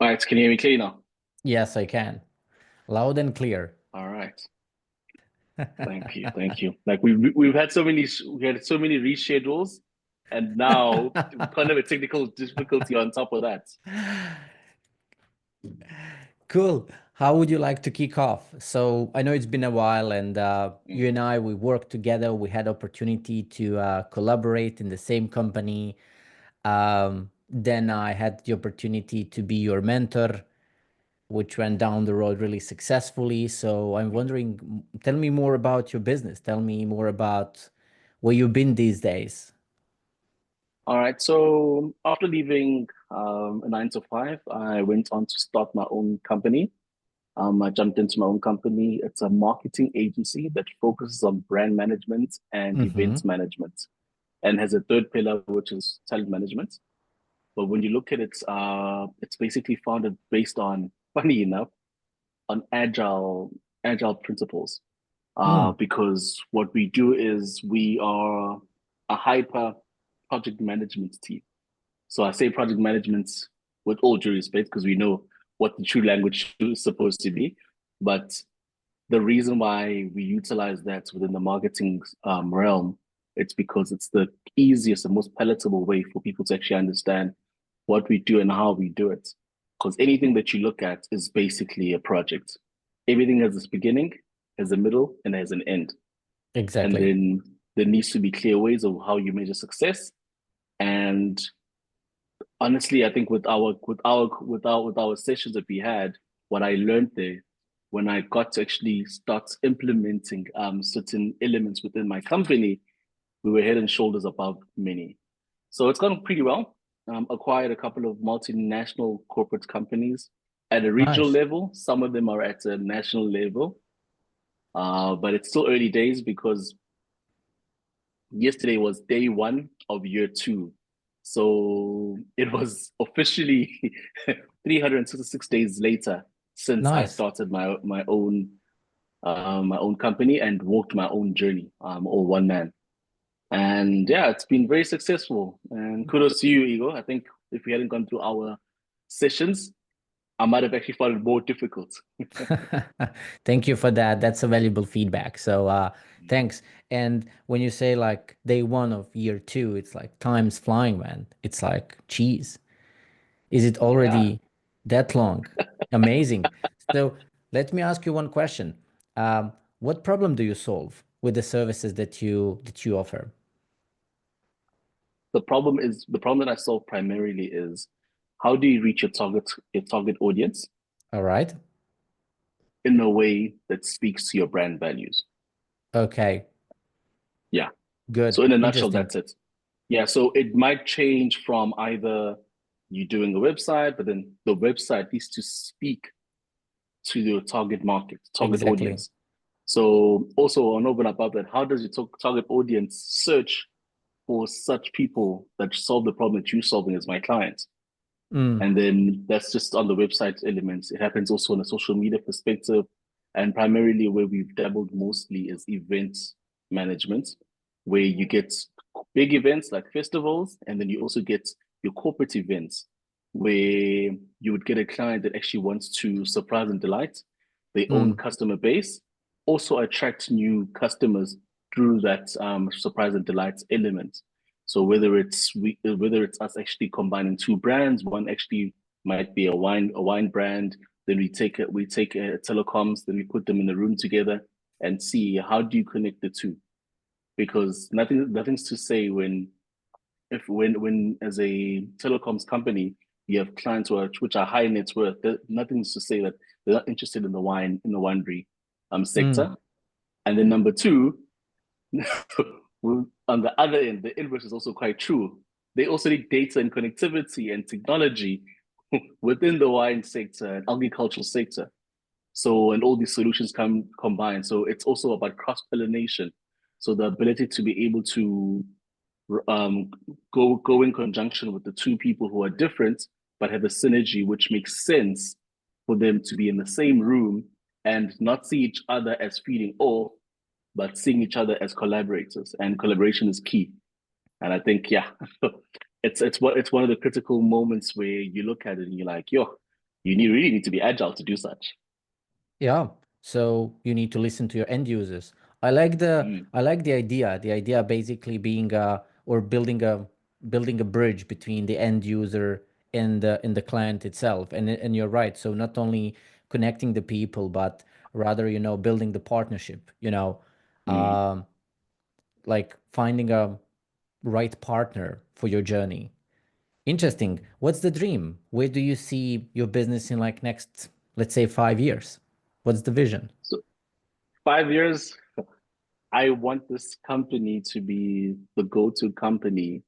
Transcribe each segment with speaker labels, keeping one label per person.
Speaker 1: right, can you hear me clear now?
Speaker 2: Yes, I can. Loud and clear.
Speaker 1: All right. Thank you. Thank you. Like we've had so many we had so many reschedules, and now kind of a technical difficulty on top of that.
Speaker 2: Cool. How would you like to kick off? So I know it's been a while, and you
Speaker 1: Mm.
Speaker 2: and I, we worked together. We had opportunity to collaborate in the same company. Then I had the opportunity to be your mentor, which went down the road really successfully. So I'm wondering, tell me more about your business. Tell me more about where you've been these days.
Speaker 1: All right. So after leaving a 9 to 5, I went on to start my own company. I jumped into my own company. It's a marketing agency that focuses on brand management and
Speaker 2: Mm-hmm.
Speaker 1: events management, and has a third pillar, which is talent management. But when you look at it, it's basically founded based on, funny enough, on agile principles.
Speaker 2: Mm,
Speaker 1: Because what we do is we are a hyper project management team. So I say project management with all due respect because we know what the true language is supposed to be. But the reason why we utilize that within the marketing realm, it's because it's the easiest and most palatable way for people to actually understand what we do and how we do it. Because anything that you look at is basically a project. Everything has its beginning, has a middle, and has an end. And
Speaker 2: exactly.
Speaker 1: then there needs to be clear ways of how you measure success. And honestly, I think with our sessions that we had, what I learned there when I got to actually start implementing certain elements within my company, we were head and shoulders above many. So it's gone pretty well. Acquired a couple of multinational corporate companies at a regional
Speaker 2: Nice.
Speaker 1: level. Some of them are at a national level, but it's still early days because yesterday was day one of year two. So it was officially 366 days later since I
Speaker 2: Nice.
Speaker 1: started my own company and walked my own journey, all one man. And yeah, it's been very successful. And kudos to you, Igor. I think if we hadn't gone through our sessions, I might have actually found it more difficult.
Speaker 2: Thank you for that. That's a valuable feedback. So thanks. And when you say like day one of year two, it's like time's flying, man. It's like cheese. Is it
Speaker 1: Yeah.
Speaker 2: already that long? Amazing. So let me ask you one question. What problem do you solve with the services that you offer?
Speaker 1: The problem that I solve primarily is how do you reach your target audience
Speaker 2: All right.
Speaker 1: in a way that speaks to your brand values?
Speaker 2: Okay.
Speaker 1: Yeah.
Speaker 2: Good.
Speaker 1: So in a nutshell,
Speaker 2: Interesting.
Speaker 1: that's it. Yeah. So it might change from either you doing a website, but then the website needs to speak to your target market, target
Speaker 2: Exactly.
Speaker 1: audience. So also on over and above that, how does your target audience search for such people that solve the problem that you're solving as my client?
Speaker 2: Mm,
Speaker 1: And then that's just on the website elements. It happens also on a social media perspective. And primarily where we've dabbled mostly is event management, where you get big events like festivals, and then you also get your corporate events, where you would get a client that actually wants to surprise and delight their own
Speaker 2: mm.
Speaker 1: customer base, also attract new customers through that surprise and delight element. So whether it's us actually combining two brands, one actually might be a wine brand, then we take telecoms, then we put them in the room together and see how do you connect the two? Because nothing's to say when as a telecoms company you have clients which are high net worth. Nothing's to say that they're not interested in the winery
Speaker 2: Mm.
Speaker 1: sector. And then number two, on the other end, the inverse is also quite true. They also need data and connectivity and technology within the wine sector and agricultural sector. So, and all these solutions come combined. So it's also about cross-pollination. So the ability to be able to um, go in conjunction with the two people who are different but have a synergy which makes sense for them to be in the same room and not see each other as feeding off, but seeing each other as collaborators. And collaboration is key. And I think, yeah, it's one of the critical moments where you look at it and you're like, yo, You really need to be agile to do such.
Speaker 2: Yeah. So you need to listen to your end users. I like the idea. The idea basically being or building a bridge between the end user and the client itself. And you're right. So not only connecting the people, but rather, building the partnership,
Speaker 1: Mm.
Speaker 2: um, like finding a right partner for your journey. Interesting. What's the dream? Where do you see your business in like next, let's say 5 years? What's the vision?
Speaker 1: So 5 years, I want this company to be the go-to company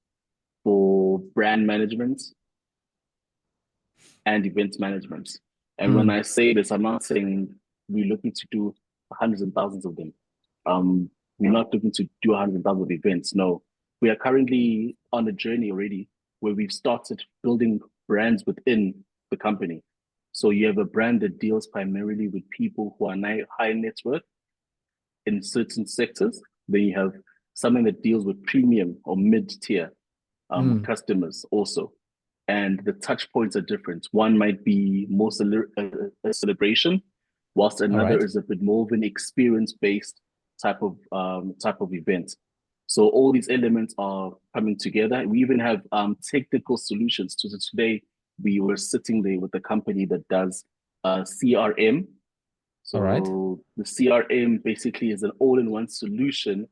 Speaker 1: for brand management and event management. And when
Speaker 2: Mm,
Speaker 1: I say this, I'm not saying we're looking to do hundreds and thousands of them. Um, we're not looking to do hundreds and thousands of events. No, we are currently on a journey already where we've started building brands within the company. So you have a brand that deals primarily with people who are high net worth in certain sectors. Then you have something that deals with premium or mid-tier
Speaker 2: mm.
Speaker 1: customers also. And the touch points are different. One might be more a celebration, whilst
Speaker 2: All
Speaker 1: another
Speaker 2: right.
Speaker 1: is a bit more of an experience-based type of event. So all these elements are coming together. We even have technical solutions. So today we were sitting there with a company that does CRM.
Speaker 2: All right.
Speaker 1: So the CRM basically is an all-in-one solution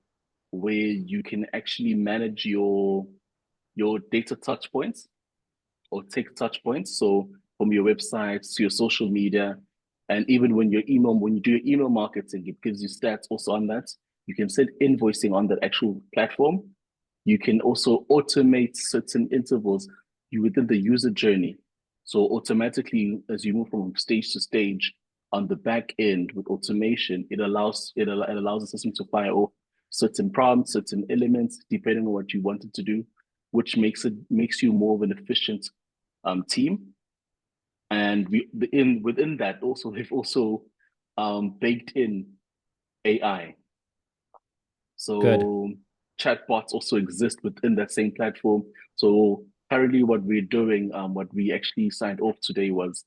Speaker 1: where you can actually manage your data touch points or take touch points. So from your websites to your social media, and even when you do your email marketing, it gives you stats also on that. You can send invoicing on that actual platform. You can also automate certain intervals within the user journey. So automatically, as you move from stage to stage on the back end with automation, it allows the system to fire off certain prompts, certain elements, depending on what you wanted to do, which makes you more of an efficient team. And within that also we've also baked in AI.
Speaker 2: Good.
Speaker 1: So chatbots also exist within that same platform. So currently, what we're doing, what we actually signed off today was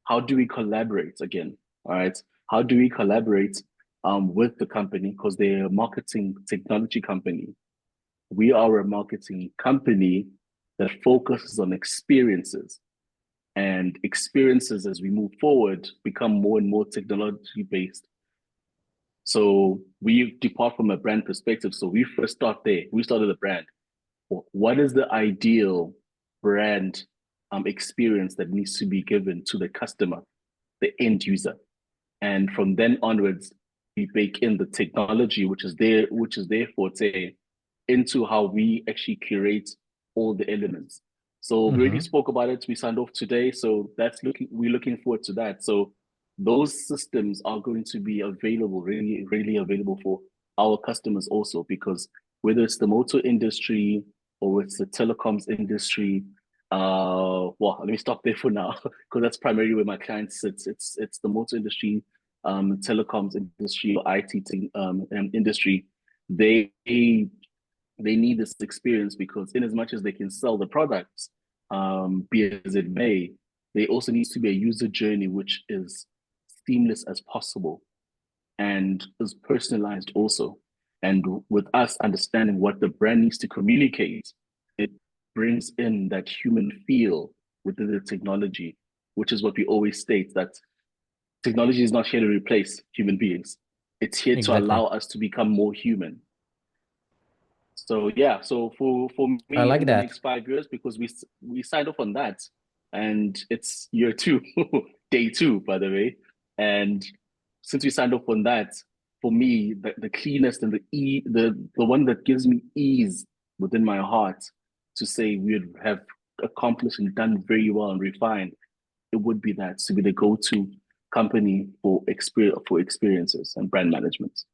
Speaker 1: how do we collaborate again? All right, how do we collaborate with the company because they're a marketing technology company. We are a marketing company that focuses on experiences and experiences as we move forward become more and more technology based. So we depart from a brand perspective. So we first start there. We started a brand. What is the ideal brand experience that needs to be given to the customer, the end user? And from then onwards, we bake in the technology, which is their forte, into how we actually curate all the elements. So we already
Speaker 2: Mm-hmm.
Speaker 1: spoke about it. We signed off today. So we're looking forward to that. So those systems are going to be available, really, really available for our customers also, because whether it's the motor industry or it's the telecoms industry, well, let me stop there for now because that's primarily where my clients sits. It's the motor industry, telecoms industry, or IT industry. They need this experience because in as much as they can sell the products, be it as it may, there also needs to be a user journey which is seamless as possible and is personalized also. And with us understanding what the brand needs to communicate, it brings in that human feel within the technology, which is what we always state that technology is not here to replace human beings. It's here to
Speaker 2: Exactly.
Speaker 1: allow us to become more human. So yeah, so for
Speaker 2: I
Speaker 1: me
Speaker 2: like
Speaker 1: in the
Speaker 2: that.
Speaker 1: next 5 years, because we signed off on that, and it's year two, day two, by the way. And since we signed off on that, for me, the cleanest and the one that gives me ease within my heart to say we would have accomplished and done very well and refined, it would be that to be the go-to company for experiences and brand management.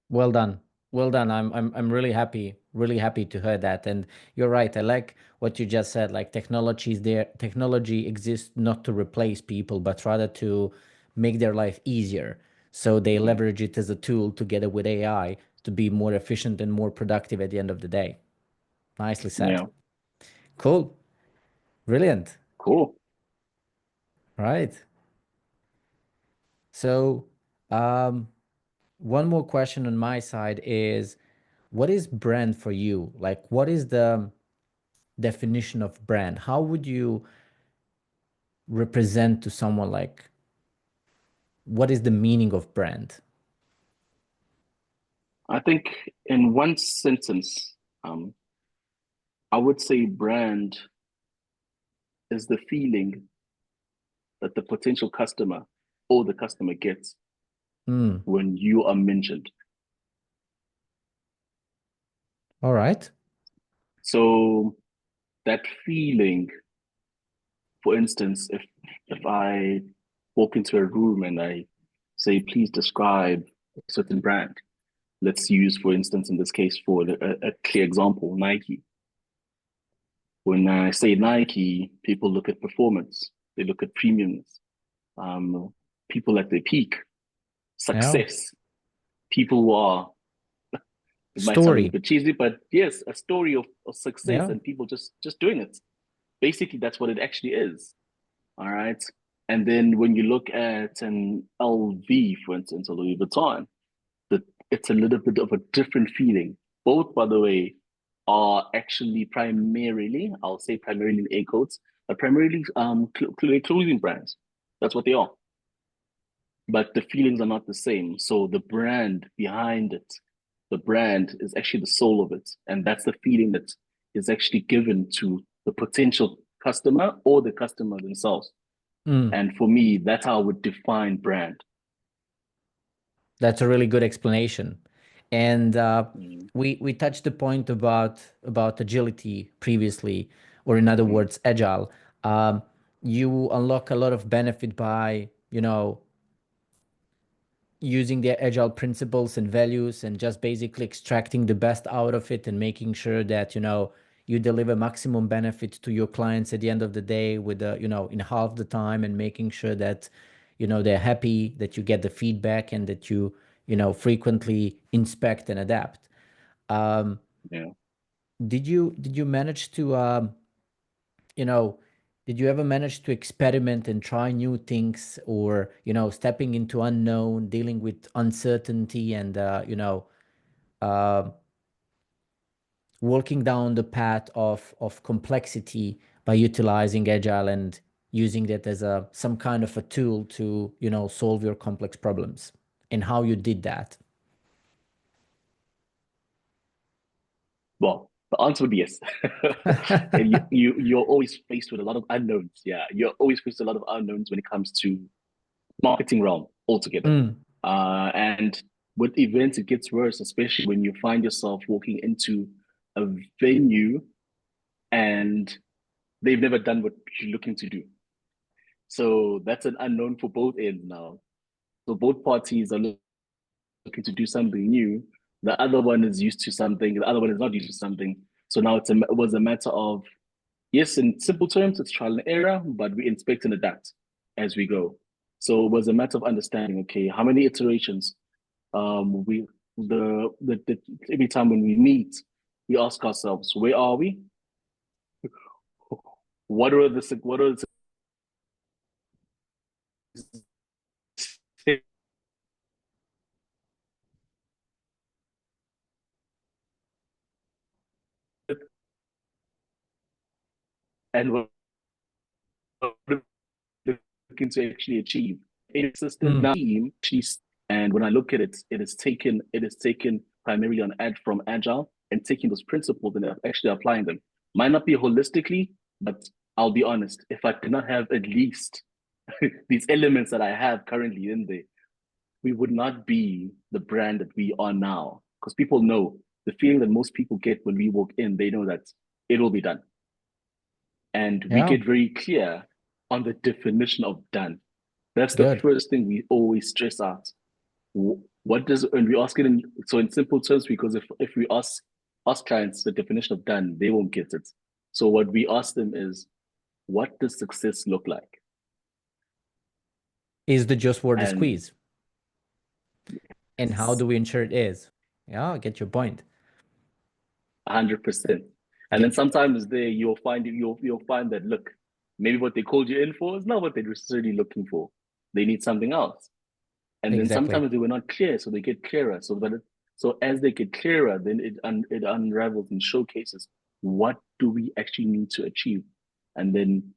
Speaker 2: Well done. Well done. I'm really happy to hear that. And you're right. I like what you just said. Like technology is there. Technology exists not to replace people, but rather to make their life easier. So they
Speaker 1: Mhm.
Speaker 2: leverage it as a tool together with AI to be more efficient and more productive at the end of the day. Nicely said.
Speaker 1: Yeah,
Speaker 2: Cool. Brilliant.
Speaker 1: cool.
Speaker 2: Right. So, one more question on my side is, what is brand for you? Like, what is the definition of brand? How would you represent to someone, like, what is the meaning of brand?
Speaker 1: I think in one sentence, I would say brand is the feeling that the potential customer or the customer gets
Speaker 2: Mm.
Speaker 1: when you are mentioned.
Speaker 2: All right.
Speaker 1: So that feeling, for instance, if I walk into a room and I say, please describe a certain brand. Let's use, for instance, in this case, for a clear example, Nike. When I say Nike, people look at performance, they look at premiumness, people at their peak,
Speaker 2: Yeah.
Speaker 1: success, people who are, it might sound a little
Speaker 2: Story.
Speaker 1: bit cheesy, but yes, a story of success
Speaker 2: Yeah.
Speaker 1: and people just doing it. Basically, that's what it actually is. All right. And then when you look at an LV, for instance, or Louis Vuitton, that it's a little bit of a different feeling. Both, by the way, are actually primarily, I'll say primarily in air quotes, but primarily clothing brands. That's what they are. But the feelings are not the same. So the brand behind it, the brand is actually the soul of it. And that's the feeling that is actually given to the potential customer or the customer themselves.
Speaker 2: Mm.
Speaker 1: And for me, that's how I would define brand.
Speaker 2: That's a really good explanation. And
Speaker 1: Mm,
Speaker 2: we touched the point about agility previously, or in other
Speaker 1: mm,
Speaker 2: words, agile. Um, you unlock a lot of benefit by, using the agile principles and values and just basically extracting the best out of it and making sure that, you deliver maximum benefit to your clients at the end of the day with in half the time, and making sure that, they're happy, that you get the feedback, and that frequently inspect and adapt. Um,
Speaker 1: yeah.
Speaker 2: did you manage to you know, did you ever manage to experiment and try new things, or, stepping into unknown, dealing with uncertainty, and, uh, walking down the path of complexity by utilizing agile and using that as some kind of a tool to, solve your complex problems, and how you did that?
Speaker 1: Well, the answer would be yes. And you're always faced with a lot of unknowns. Yeah, you're always faced with a lot of unknowns when it comes to marketing realm altogether.
Speaker 2: Mm.
Speaker 1: And with events, it gets worse, especially when you find yourself walking into a venue and they've never done what you're looking to do. So that's an unknown for both ends now. So both parties are looking to do something new. The other one is used to something. The other one is not used to something. So now it was a matter of, yes, in simple terms, it's trial and error, but we inspect and adapt as we go. So it was a matter of understanding, okay, how many iterations we the every time when we meet, we ask ourselves, where are we? What are the and what are we looking to actually achieve? A system
Speaker 2: Mm.
Speaker 1: now team, and when I look at it, it is taken primarily on from agile and taking those principles and actually applying them. Might not be holistically, but I'll be honest, if I did not have at least these elements that I have currently in there, we would not be the brand that we are now. Because people know the feeling that most people get when we walk in, they know that it will be done. And we
Speaker 2: Yeah.
Speaker 1: get very clear on the definition of done. That's the
Speaker 2: Good.
Speaker 1: first thing we always stress out. What does, and we ask it in, so in simple terms, because if we ask clients the definition of done, they won't get it. So what we ask them is, what does success look like?
Speaker 2: Is the just word the
Speaker 1: And
Speaker 2: squeeze? And how do we ensure it is? Yeah, I get your point.
Speaker 1: 100%. And then
Speaker 2: Get
Speaker 1: sometimes there you'll find that look, maybe what they called you in for is not what they're necessarily looking for. They need something else. And then
Speaker 2: Exactly.
Speaker 1: sometimes they were not clear, so they get clearer. So as they get clearer, then it unravels and showcases what do we actually need to achieve, and then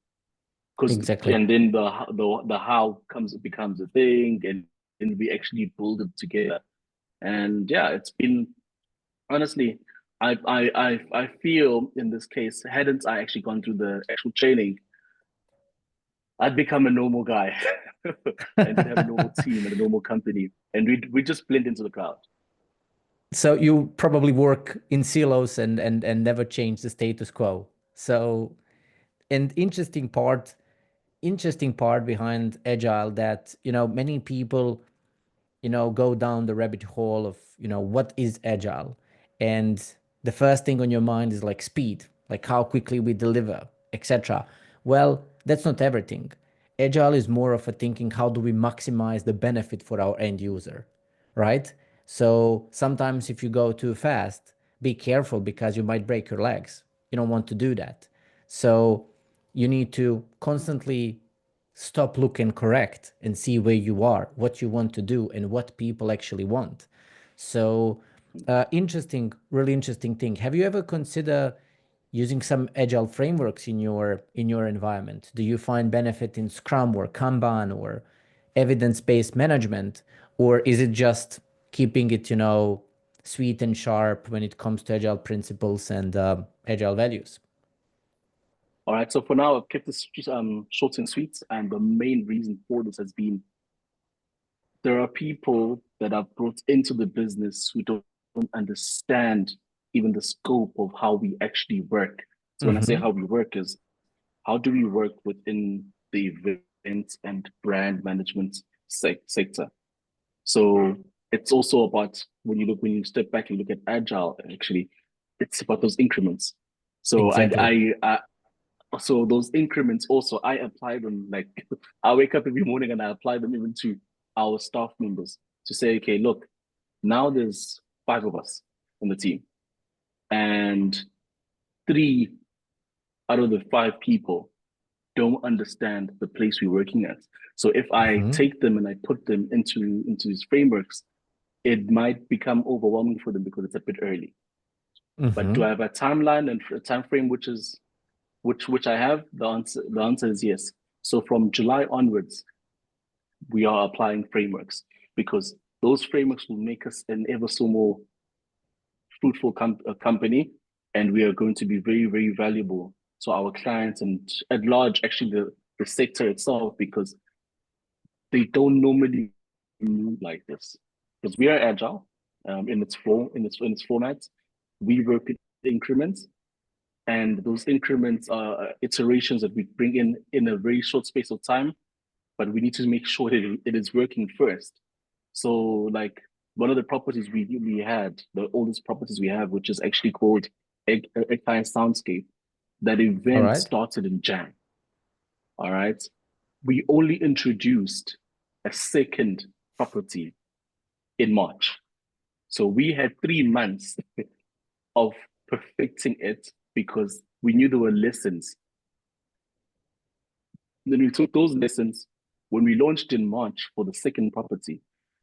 Speaker 2: Exactly.
Speaker 1: the how becomes a thing, and we actually build it together. And yeah, it's been honestly, I feel in this case, hadn't I actually gone through the actual training, I'd become a normal guy and we'd have a normal team and a normal company, and we just blend into the crowd.
Speaker 2: So you probably work in silos and never change the status quo. So, and interesting part behind agile that, many people, go down the rabbit hole of, what is agile? And the first thing on your mind is like speed, like how quickly we deliver, etc. Well, that's not everything. Agile is more of a thinking, how do we maximize the benefit for our end user, right? So sometimes if you go too fast, be careful because you might break your legs. You don't want to do that. So you need to constantly stop, look, and correct and see where you are, what you want to do, and what people actually want. So, really interesting thing. Have you ever considered using some agile frameworks in your environment? Do you find benefit in Scrum or Kanban or evidence-based management, or is it just keeping it, sweet and sharp when it comes to agile principles and agile values?
Speaker 1: All right, so for now, I've kept this short and sweet, and the main reason for this has been there are people that are brought into the business who don't understand even the scope of how we actually work. So when I say
Speaker 2: Mm-hmm.
Speaker 1: how we work is how do we work within the event and brand management sector. So it's also about when you step back and look at agile, actually, it's about those increments. So
Speaker 2: Exactly.
Speaker 1: so those increments also I apply them like I wake up every morning and I apply them even to our staff members to say, okay, look, now there's five of us on the team, and three out of the five people don't understand the place we're working at. So if I
Speaker 2: Mm-hmm.
Speaker 1: take them and I put them into these frameworks, it might become overwhelming for them because it's a bit early. But do
Speaker 2: Mm-hmm.
Speaker 1: I have a timeline and a time frame which I have? The answer is yes. So from July onwards, we are applying frameworks because those frameworks will make us an ever so more fruitful company, and we are going to be very, very valuable to our clients and at large, actually the sector itself, because they don't normally move like this. Because we are agile in its form, in its format. We work in increments, and those increments are iterations that we bring in a very short space of time, but we need to make sure that it is working first. So like one of the properties we had, the oldest properties we have, which is actually called Egg Soundscape, that
Speaker 2: All
Speaker 1: event
Speaker 2: right.
Speaker 1: started in Jan. All right. We only introduced a second property in March. So we had 3 months of perfecting it because we knew there were lessons. Then we took those lessons when we launched in March for the second property.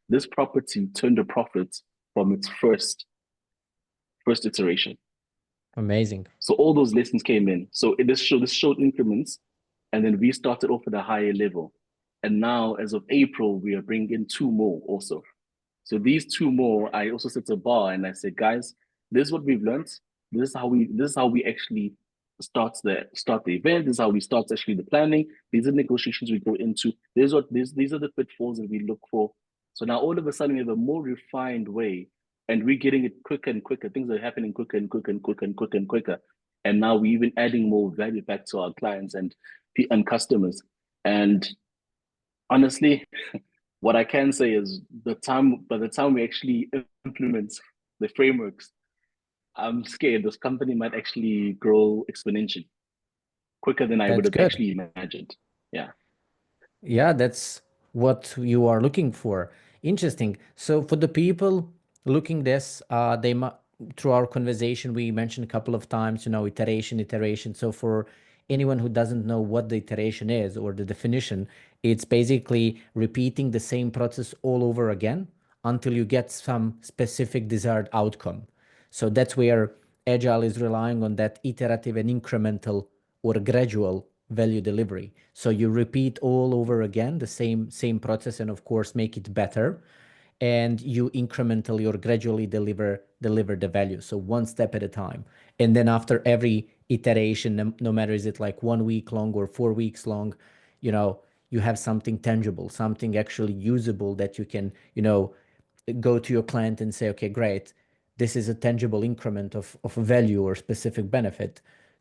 Speaker 1: This property turned a profit from its first iteration.
Speaker 2: Amazing.
Speaker 1: So all those lessons came in. So this showed increments, and then we started off at a higher level. And now, as of April, we are bringing in two more also. So these two more, I also set a bar and I said, guys, this is what we've learned. This is how we actually start the event. This is how we start actually the planning. These are negotiations we go into. These are the pitfalls that we look for. So now all of a sudden we have a more refined way, and we're getting it quicker and quicker. Things are happening quicker and quicker and quicker and quicker and quicker. And now we're even adding more value back to our clients and customers. And honestly, what I can say is by the time we actually implement the frameworks, I'm scared this company might actually grow exponentially quicker than I would
Speaker 2: That's
Speaker 1: have
Speaker 2: good.
Speaker 1: actually imagined. Yeah.
Speaker 2: Yeah, that's what you are looking for. Interesting. So for the people looking this, through our conversation, we mentioned a couple of times, iteration. So for anyone who doesn't know what the iteration is or the definition, it's basically repeating the same process all over again until you get some specific desired outcome. So that's where Agile is relying on that iterative and incremental or gradual value delivery. So you repeat all over again the same process, and of course make it better, and you incrementally or gradually deliver the value. So one step at a time. And then after every iteration, no matter is it like 1 week long or 4 weeks long, you have something tangible, something actually usable that you can, go to your client and say, okay, great, this is a tangible increment of value or specific benefit.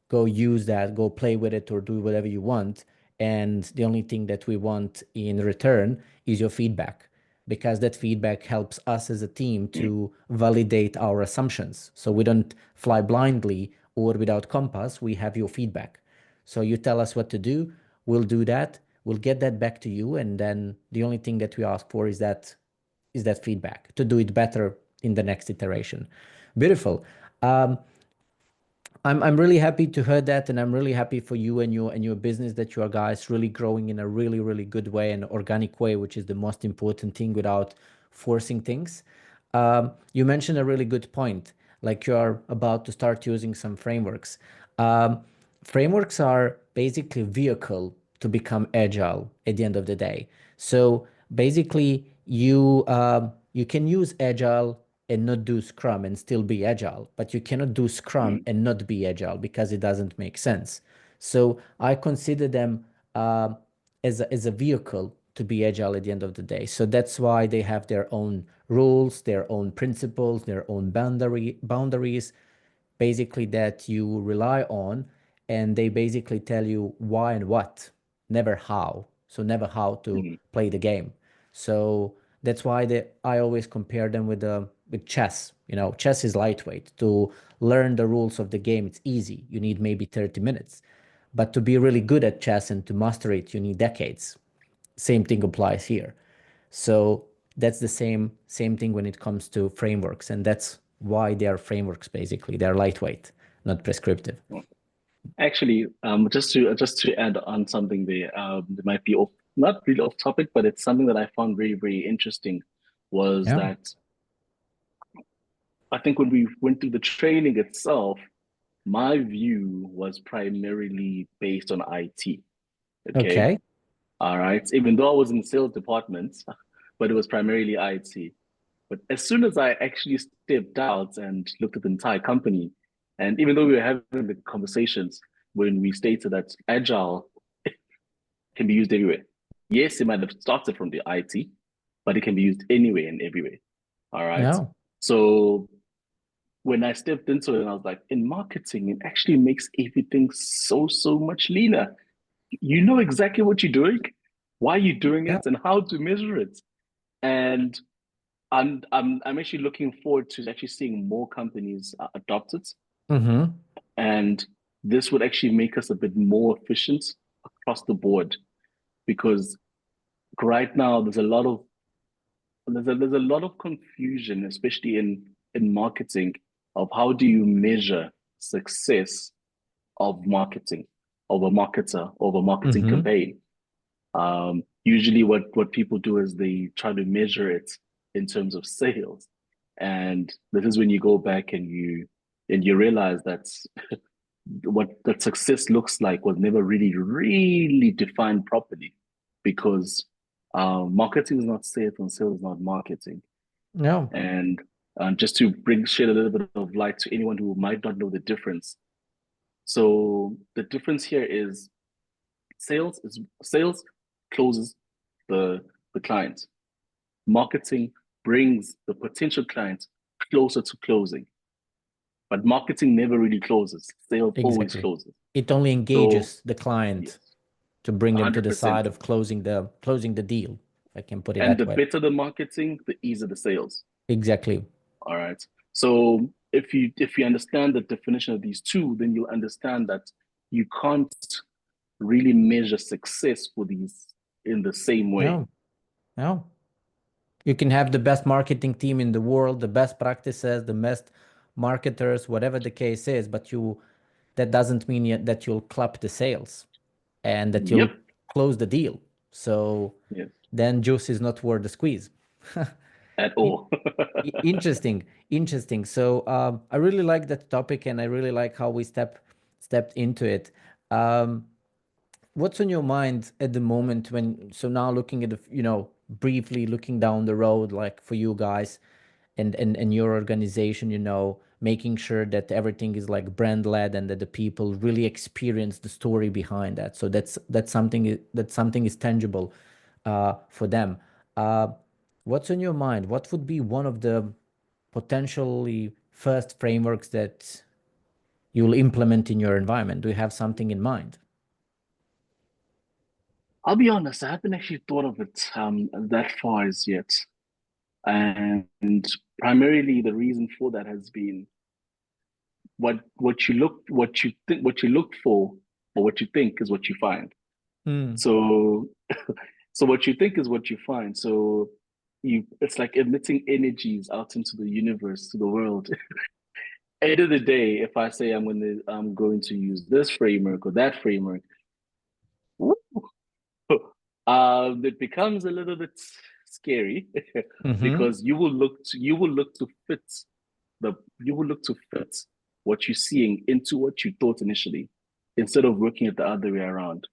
Speaker 2: Go use that, go play with it, or do whatever you want. And the only thing that we want in return is your feedback, because that feedback helps us as a team to validate our assumptions. So we don't fly blindly or without compass, we have your feedback. So you tell us what to do, we'll do that, we'll get that back to you. And then the only thing that we ask for is that feedback to do it better in the next iteration. Beautiful. I'm really happy to hear that, and I'm really happy for you and your business that you are guys really growing in a really, really good way, an organic way, which is the most important thing, without forcing things. You mentioned a really good point, like you're about to start using some frameworks. Frameworks are basically vehicle to become agile at the end of the day. So basically, you can use agile and not do Scrum and still be agile, but you cannot do Scrum and not be agile, because it doesn't make sense. So I consider them as a vehicle to be agile at the end of the day. So that's why they have their own rules, their own principles, their own boundaries, basically, that you rely on, and they basically tell you why and what, never how. So never how to play the game. So that's why I always compare them with chess. Chess is lightweight. To learn the rules of the game, it's easy. You need maybe 30 minutes. But to be really good at chess and to master it, you need decades. Same thing applies here. So that's the same thing when it comes to frameworks, and that's why they are frameworks. Basically, they're lightweight, not prescriptive.
Speaker 1: Actually, just to add on something there, that might be not really off topic, but it's something that I found very, very interesting, was
Speaker 2: Yeah.
Speaker 1: that I think when we went through the training itself, my view was primarily based on IT. Okay.
Speaker 2: Okay.
Speaker 1: All right. Even though I was in sales departments, but it was primarily IT. But as soon as I actually stepped out and looked at the entire company, and even though we were having the conversations when we stated that Agile can be used everywhere. Yes, it might have started from the IT, but it can be used anywhere and everywhere. All right.
Speaker 2: No.
Speaker 1: So when I stepped into it, and I was like, in marketing, it actually makes everything so much leaner. You know exactly what you're doing, why you're doing
Speaker 2: Yeah.
Speaker 1: it, and how to measure it. And I'm actually looking forward to actually seeing more companies adopt it,
Speaker 2: Mm-hmm.
Speaker 1: and this would actually make us a bit more efficient across the board, because right now there's a lot of confusion, especially in marketing, of how do you measure success of marketing, of a marketer, of a marketing
Speaker 2: Mm-hmm.
Speaker 1: campaign. Usually what people do is they try to measure it in terms of sales. And this is when you go back and you realize that what that success looks like was never really defined properly, because marketing is not sales and sales is not marketing.
Speaker 2: No.
Speaker 1: And just to shed a little bit of light to anyone who might not know the difference. So the difference here is sales closes the client. Marketing brings the potential client closer to closing. But marketing never really closes. Sales always
Speaker 2: Exactly.
Speaker 1: closes.
Speaker 2: It only
Speaker 1: So
Speaker 2: engages the
Speaker 1: yes,
Speaker 2: client to bring them to the
Speaker 1: 100%.
Speaker 2: side of closing the deal, if I can put it
Speaker 1: And
Speaker 2: that
Speaker 1: the
Speaker 2: way.
Speaker 1: better the marketing, the easier the sales.
Speaker 2: Exactly.
Speaker 1: All right. So if you understand the definition of these two, then you'll understand that you can't really measure success for these in the same way.
Speaker 2: No. No. You can have the best marketing team in the world, the best practices, the best marketers, whatever the case is, but that doesn't mean yet that you'll clap the sales and that you'll
Speaker 1: Yep.
Speaker 2: close the deal. So
Speaker 1: Yes.
Speaker 2: then juice is not worth the squeeze.
Speaker 1: At
Speaker 2: I-
Speaker 1: all.
Speaker 2: Interesting, interesting. So I really like that topic, and I really like how we stepped into it. Um, what's on your mind at the moment when, so now looking at the, briefly looking down the road, like for you guys and your organization, making sure that everything is like brand led and that the people really experience the story behind that. So that's something is tangible for them. Uh, what's on your mind? What would be one of the potentially first frameworks that you'll implement in your environment? Do you have something in mind?
Speaker 1: I'll be honest, I haven't actually thought of it that far as yet. And primarily the reason for that has been what you look for or what you think is what you find.
Speaker 2: Mm,
Speaker 1: So so what you think is what you find. So it's like emitting energies out into the universe, to the world. End of the day, if I say I'm going to use this framework or that framework, it becomes a little bit scary
Speaker 2: mm-hmm,
Speaker 1: because you will look to fit the you will look to fit what you're seeing into what you thought initially, instead of working it the other way around.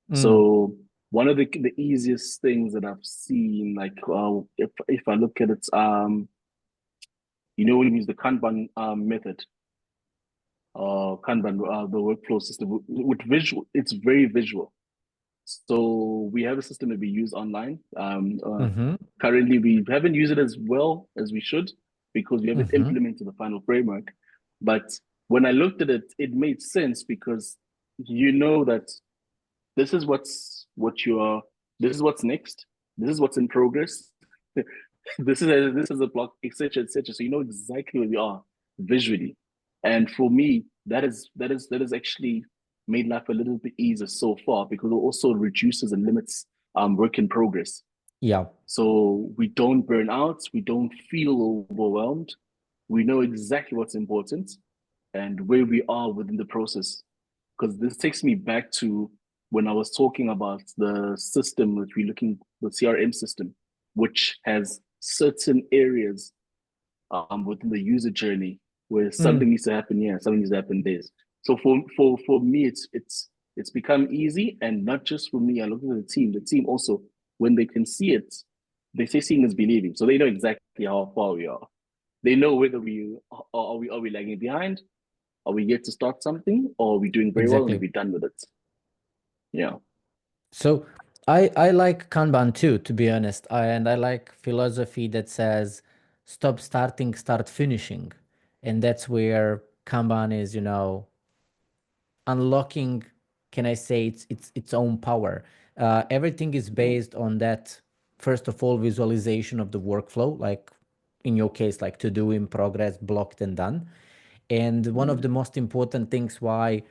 Speaker 2: mm,
Speaker 1: So one of the easiest things that I've seen, like if I look at it, when you use the Kanban method, Kanban, the workflow system with visual, it's very visual. So we have a system that we use online.
Speaker 2: mm-hmm,
Speaker 1: Currently, we haven't used it as well as we should because we haven't
Speaker 2: mm-hmm,
Speaker 1: implemented the final framework. But when I looked at it, it made sense because you know that this is this is what's next, this is what's in progress, this is a block, etc., etc. So you know exactly where we are visually. And for me, that is actually made life a little bit easier so far because it also reduces and limits work in progress.
Speaker 2: yeah,
Speaker 1: So we don't burn out, we don't feel overwhelmed. We know exactly what's important and where we are within the process. Because this takes me back to when I was talking about the system that we're looking, the CRM system, which has certain areas within the user journey where
Speaker 2: mm,
Speaker 1: something needs to happen here, something needs to happen there. So for me, it's become easy, and not just for me. I look at the team. The team also, when they can see it, they say seeing is believing. So they know exactly how far we are. They know whether we lagging behind, are we yet to start something, or are we doing very well and
Speaker 2: exactly.
Speaker 1: we're done with it? Yeah.
Speaker 2: So I like Kanban too, to be honest. And I like philosophy that says stop starting, start finishing. And that's where Kanban is, unlocking, can I say, its own power. Everything is
Speaker 1: Mm,
Speaker 2: based on that, first of all, visualization of the workflow, like in your case, like to do in progress, blocked and done. And one of
Speaker 1: mm,
Speaker 2: the most important things why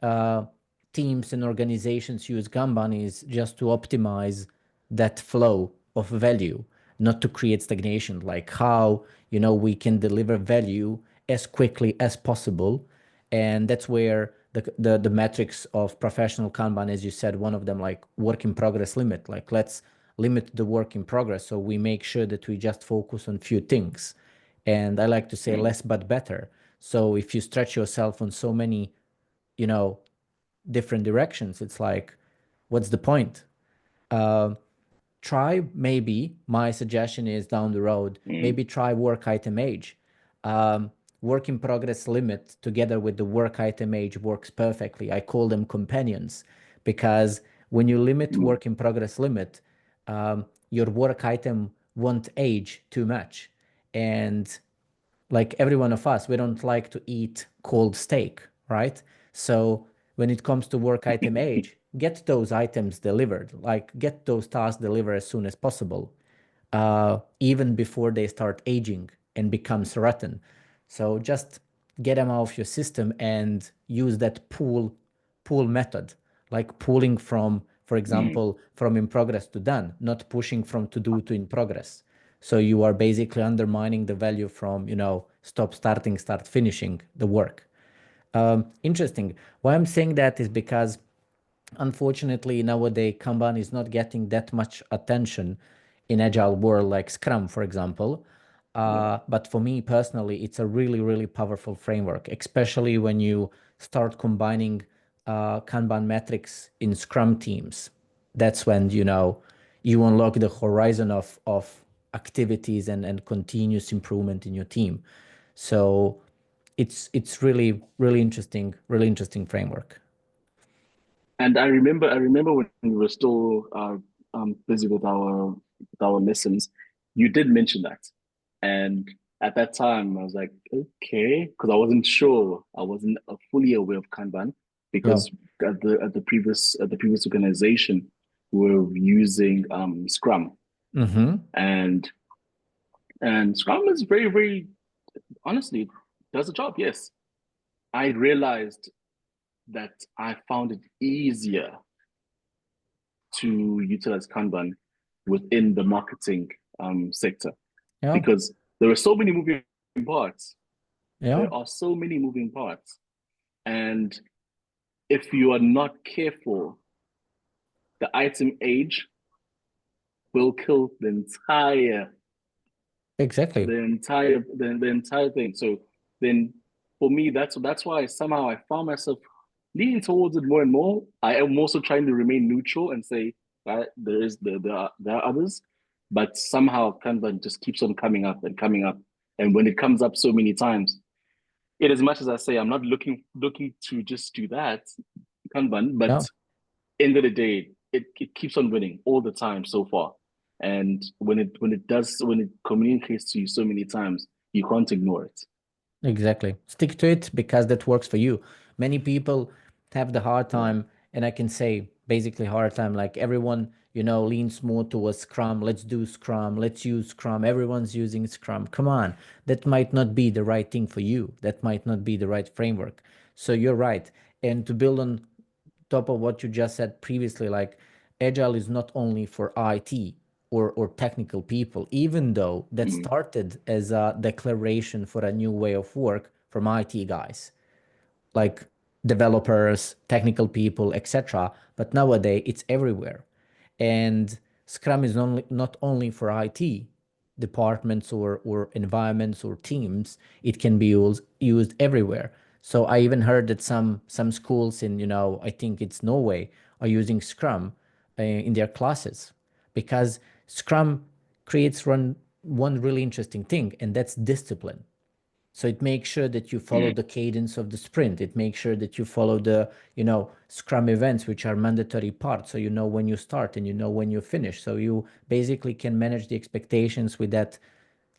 Speaker 2: uh, teams and organizations use Kanban is just to optimize that flow of value, not to create stagnation, like how, we can deliver value as quickly as possible. And that's where the metrics of professional Kanban, as you said, one of them, like work in progress limit, like let's limit the work in progress. So we make sure that we just focus on few things. And I like to say
Speaker 1: mm,
Speaker 2: less but better. So if you stretch yourself on so many, you know, different directions, it's like, what's the point? Uh, try maybe, my suggestion is down the road,
Speaker 1: mm,
Speaker 2: maybe try work item age. Work in progress limit together with the work item age works perfectly. I call them companions because when you limit
Speaker 1: mm,
Speaker 2: work in progress limit, your work item won't age too much. And like every one of us, we don't like to eat cold steak, right? So when it comes to work item age, get those items delivered, like get those tasks delivered as soon as possible, even before they start aging and becomes rotten. So just get them out of your system and use that pull method, like pulling from, for
Speaker 1: mm,
Speaker 2: example, from in progress to done, not pushing from to do to in progress. So you are basically undermining the value from, stop starting, start finishing the work. Interesting. Why I'm saying that is because unfortunately nowadays Kanban is not getting that much attention in agile world like Scrum, for example.
Speaker 1: Yeah.
Speaker 2: But for me personally, it's a really, really powerful framework, especially when you start combining Kanban metrics in Scrum teams. That's when, you unlock the horizon of activities and continuous improvement in your team. So it's really interesting framework.
Speaker 1: And I remember when we were still busy with our lessons, you did mention that. And at that time, I was like, okay, because I wasn't sure. I wasn't fully aware of Kanban
Speaker 2: Yeah.
Speaker 1: because at the previous organization, we were using Scrum.
Speaker 2: Mm-hmm.
Speaker 1: And Scrum is very, very honestly does the job, yes. I realized that I found it easier to utilize Kanban within the marketing sector
Speaker 2: Yeah.
Speaker 1: because there are so many moving parts.
Speaker 2: Yeah.
Speaker 1: There are so many moving parts. And if you are not careful, the item age will kill
Speaker 2: Exactly.
Speaker 1: the entire thing. So then for me, that's why somehow I found myself leaning towards it more and more. I am also trying to remain neutral and say that there are others, but somehow Kanban just keeps on coming up and coming up. And when it comes up so many times, in as much as I say I'm not looking to just do that Kanban, but
Speaker 2: Yeah.
Speaker 1: end of the day, it keeps on winning all the time so far. And when it communicates to you so many times, you can't ignore it.
Speaker 2: Exactly. Stick to it because that works for you. Many people have the hard
Speaker 1: Yeah.
Speaker 2: time, and I can say basically hard time, like everyone, leans more towards Scrum. Let's do Scrum. Let's use Scrum. Everyone's using Scrum. Come on. That might not be the right thing for you. That might not be the right framework. So you're right. And to build on top of what you just said previously, like agile is not only for IT or technical people, even though that
Speaker 1: Mm.
Speaker 2: started as a declaration for a new way of work from IT guys, like developers, technical people, etc. But nowadays it's everywhere. And Scrum is not only for IT departments or environments or teams, it can be used everywhere. So I even heard that some schools in, I think it's Norway, are using Scrum in their classes because Scrum creates one really interesting thing, and that's discipline. So it makes sure that you follow
Speaker 1: Mm.
Speaker 2: the cadence of the sprint. It makes sure that you follow the, Scrum events, which are mandatory parts. So you know when you start and you know when you finish. So you basically can manage the expectations with that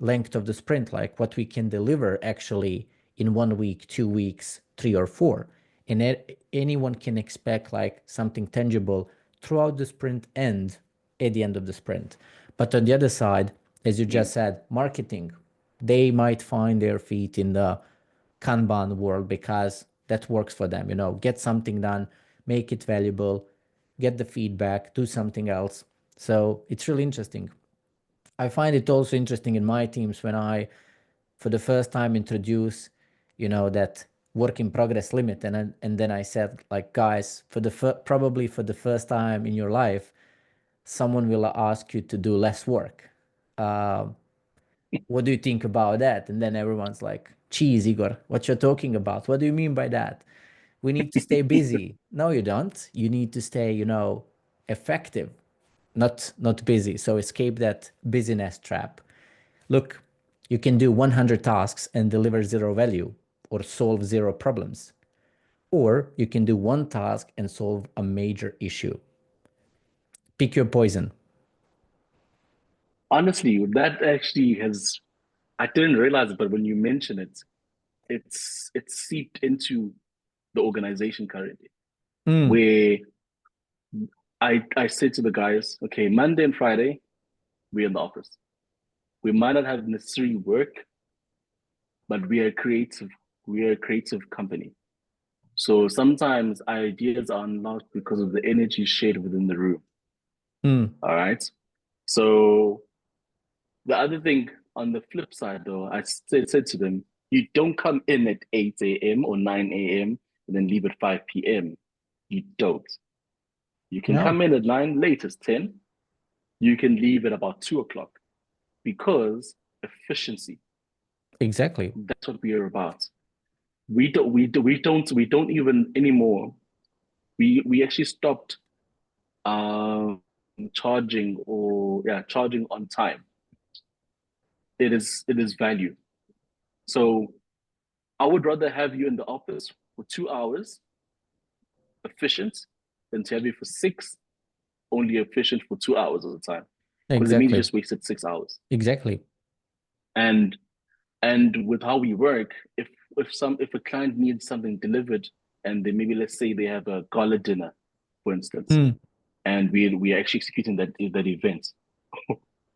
Speaker 2: length of the sprint, like what we can deliver actually in 1 week, 2 weeks, 3 or 4. And anyone can expect like something tangible throughout the sprint and at the end of the sprint. But on the other side, as you
Speaker 1: Mm.
Speaker 2: just said, marketing, they might find their feet in the Kanban world because that works for them. Get something done, make it valuable, get the feedback, do something else. So it's really interesting. I find it also interesting in my teams when I, for the first time, introduce, that work in progress limit, and then I said, like, guys, probably for the first time in your life, someone will ask you to do less work. Uh, what do you think about that? And then everyone's like, "Cheese, Igor, what you're talking about? What do you mean by that? We need to stay busy." No, you don't. You need to stay, effective, not busy. So escape that busyness trap. Look, you can do 100 tasks and deliver zero value or solve zero problems. Or you can do one task and solve a major issue. Pick your poison.
Speaker 1: Honestly, that actually has I didn't realize it, but when you mention it, it's seeped into the organization currently.
Speaker 2: Mm,
Speaker 1: Where I said to the guys, okay, Monday and Friday, we're in the office. We might not have necessary work, but we are creative. We are a creative company. So sometimes ideas are unlocked because of the energy shared within the room.
Speaker 2: mm,
Speaker 1: All right. So the other thing on the flip side, though, I said to them, You don't come in at 8 a.m. or 9 a.m. and then leave at 5 p.m. You don't. You can
Speaker 2: No,
Speaker 1: come in at 9, latest 10. You can leave at about 2 o'clock because efficiency.
Speaker 2: exactly.
Speaker 1: That's what we are about. We don't even anymore. We actually stopped charging charging on time. It is value. So I would rather have you in the office for 2 hours, efficient, than to have you for six, only efficient for 2 hours at a time. Because it means you
Speaker 2: Exactly.
Speaker 1: just wasted 6 hours.
Speaker 2: Exactly.
Speaker 1: And and with how we work, if a client needs something delivered and they maybe let's say they have a gala dinner, for instance,
Speaker 2: Mm,
Speaker 1: and we are actually executing that event,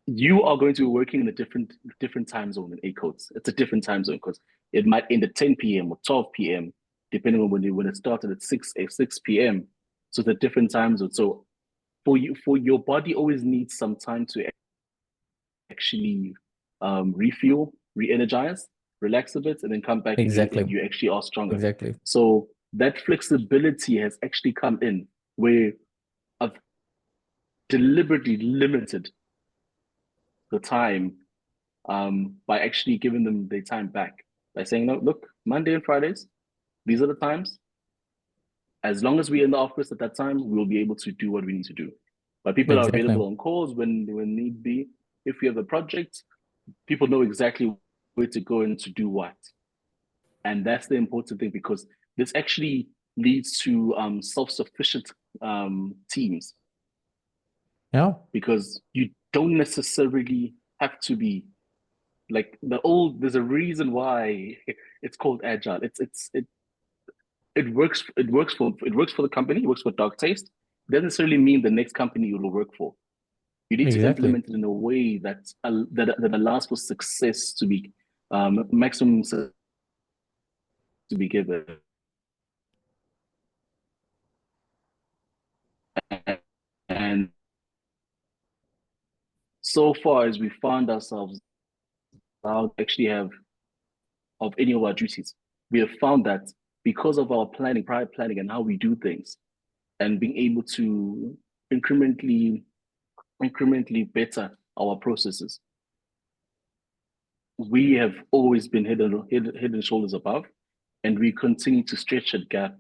Speaker 1: you are going to be working in a different time zone in A codes. It's a different time zone because it might end at 10 p.m. or 12 p.m. depending on when it started at 6 p.m. So it's a different time zone. So for your body always needs some time to actually refuel, re-energize, relax a bit, and then come back and
Speaker 2: exactly.
Speaker 1: you actually are stronger.
Speaker 2: Exactly.
Speaker 1: So that flexibility has actually come in where I've deliberately limited the time by actually giving them their time back by saying, no, look, Monday and Fridays, these are the times. As long as we're in the office at that time, we'll be able to do what we need to do. But people are
Speaker 2: Exactly.
Speaker 1: available on calls when need be. If we have a project, people know exactly where to go and to do what. And that's the important thing because this actually leads to self-sufficient teams
Speaker 2: Yeah.
Speaker 1: because you don't necessarily have to be like there's a reason why it's called agile. It works for the company, it works for dog taste. It doesn't necessarily mean the next company you will work for. You need to
Speaker 2: Exactly.
Speaker 1: implement it in a way that allows for success to be maximum success to be given. And so far as we found ourselves out actually have of any of our duties, we have found that because of our planning, prior planning, and how we do things, and being able to incrementally better our processes, we have always been head and shoulders above, and we continue to stretch that gap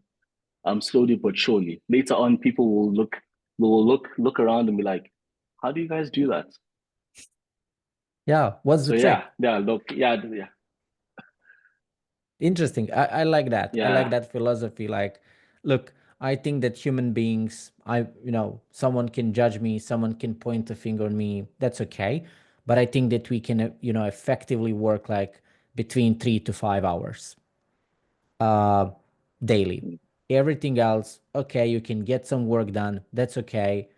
Speaker 1: slowly but surely. Later on, people will look around and be like, "How do you guys do that?"
Speaker 2: Yeah. What's the
Speaker 1: So
Speaker 2: trick?
Speaker 1: yeah, look, yeah,
Speaker 2: Interesting. I like that. I like
Speaker 1: yeah,
Speaker 2: that philosophy. Like, look, I think that human beings, someone can judge me, someone can point a finger on me. That's okay. But I think that we can, effectively work like between 3 to 5 hours uh, daily. Everything else, okay, you can get some work done. That's okay.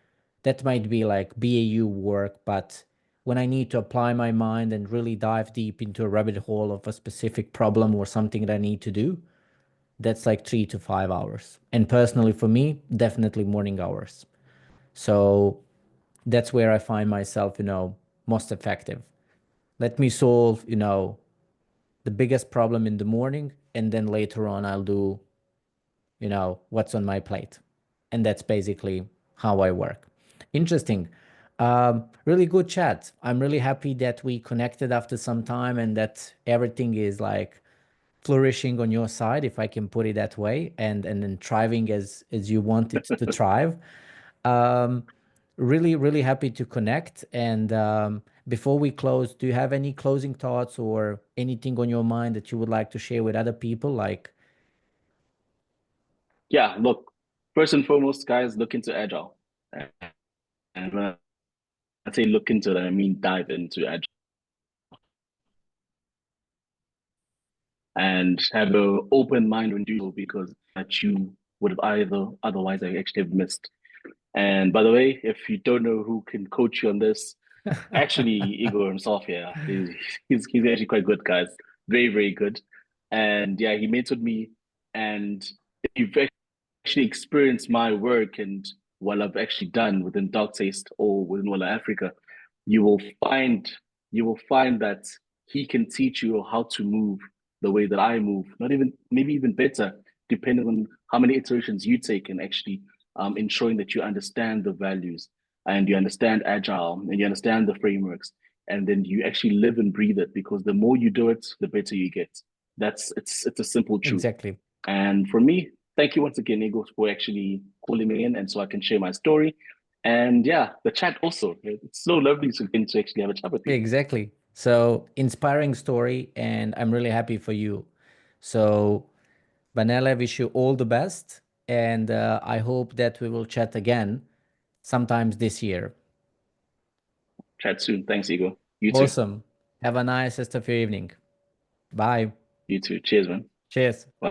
Speaker 2: That might be like BAU work, but when I need to apply my mind and really dive deep into a rabbit hole of a specific problem or something that I need to do, that's like 3 to 5 hours. And personally, for me, definitely morning hours. So that's where I find myself, most effective. Let me solve, the biggest problem in the morning, and then later on, I'll do what's on my plate. And that's basically how I work. Interesting. Really good chat. I'm really happy that we connected after some time and that everything is like flourishing on your side, if I can put it that way, and then thriving as you want it to thrive. Um, really, really happy to connect. And before we close, do you have any closing thoughts or anything on your mind that you would like to share with other people? Like,
Speaker 1: yeah. Look, first and foremost, guys, look into agile, and when I say look into it, I mean dive into agile and have an open mind when you do so because that you would have either otherwise I actually have missed. And by the way, if you don't know who can coach you on this, actually Igor himself, yeah, he's actually quite good, guys. Very, very good. And yeah, he mentored me. And if you've actually experienced my work and what I've actually done within Dark Taste or within Walla Africa, you will find you will find that he can teach you how to move the way that I move, not even, maybe even better, depending on how many iterations you take, and actually ensuring that you understand the values and you understand Agile and you understand the frameworks, and then you actually live and breathe it, because the more you do it, the better you get. It's a simple truth.
Speaker 2: Exactly.
Speaker 1: And for me, thank you once again, Ego, for actually calling me in, and so I can share my story. And yeah, the chat also. It's so lovely to actually have a chat with you.
Speaker 2: Exactly. So inspiring story, and I'm really happy for you. So Banele, I wish you all the best, and I hope that we will chat again sometimes this year.
Speaker 1: Chat soon. Thanks, Ego. You too.
Speaker 2: Awesome. Have a nice rest of your evening. Bye.
Speaker 1: You too. Cheers, man.
Speaker 2: Cheers.
Speaker 1: Bye.